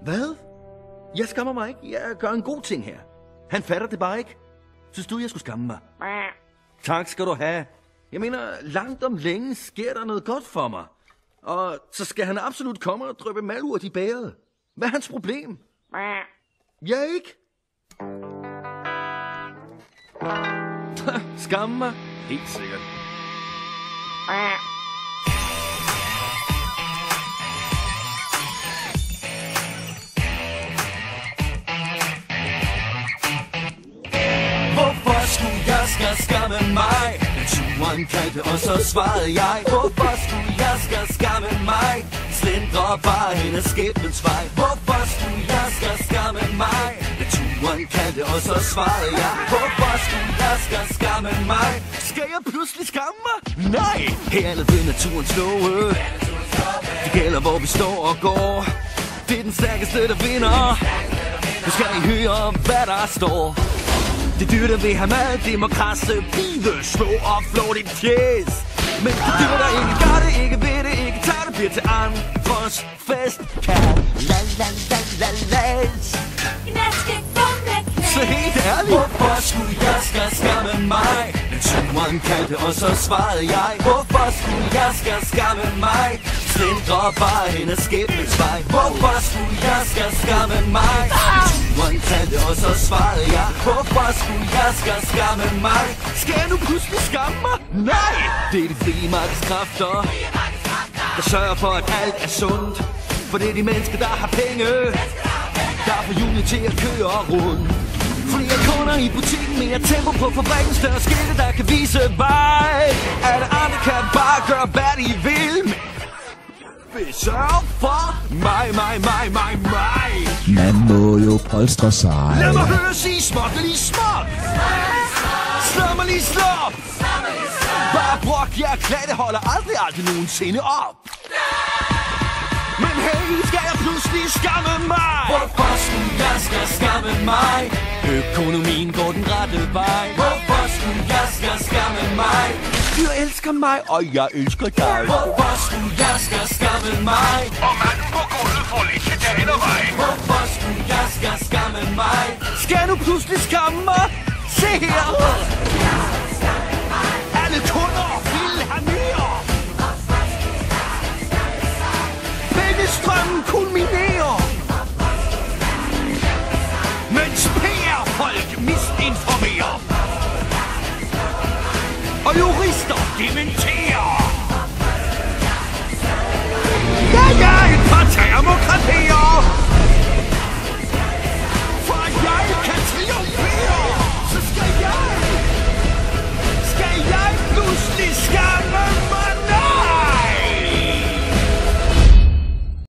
Hvad? Jeg skammer mig ikke. Jeg gør en god ting her. Han fatter det bare ikke. Synes du, jeg skulle skamme mig? Tak skal du have. Jeg mener, langt om længe sker der noget godt for mig. Og så skal han absolut komme og dryppe malurt i bæret. Hvad er hans problem? Jeg ikke. Skamme mig? Helt sikkert. Hvorfor skulle jeg skamme mig? Naturen kaldte, og så svarede jeg. Hvorfor skulle jeg skamme mig? Slendrer bare hen ad skæbnens vej. Hvorfor skulle jeg skamme mig? Naturen kaldte, og så svarede jeg. Hvorfor skulle jeg skamme mig? Skal jeg pludselig skamme mig? Nej! Her er ved naturens love. Det gælder, hvor vi står og går. Det er den stærkeste, der vinder. Nu skal I høre, hvad der står. Det dyr, der vil have mad, det må krasse, bide, slå og flå dit fjes. Men det dyr, der ikke gør det, ikke ved det, ikke tager det, bliver til andres fest. Kalalalalalas. Så helt ærligt. Hvorfor skulle jeg skamme mig? Naturen kaldte, og så svarede jeg. Hvorfor skulle jeg skamme mig? Slendrer bare hen ad skæbnens vej. Hvorfor skulle jeg skamme mig? Naturen kaldte, og så svarede jeg. Hvorfor skulle jeg skamme mig? Skal jeg nu pludselig skamme mig? Nej! Det er de frie markedskræfter, der sørger for, at alt er sundt. For det er de mennesker, der har penge, der får hjulene til at køre rundt. Flere kunder i butikken, mere tempo på fabrikken, større skilte, der kan vise vej. Alle andre kan bare gøre, hvad de vil. Men sørg for mig. Man må jo polstre sig. Lad mig høre sige småt, lige småt. Slå mig lige slå. Bare brok, jeg er klar, det holder aldrig nogensinde op. Men hey, skal jeg pludselig skamme mig? Hvorfor skulle jeg skamme mig? Økonomien går den rette vej. Hvorfor skulle jeg skamme mig? Dyr elsker mig, og jeg elsker dig. Hvorfor skulle jeg skamme mig? Og manden på gulvet får lidt til dagen og vej. Hvorfor skulle jeg skamme mig? Skal jeg nu pludselig skamme mig? Se her!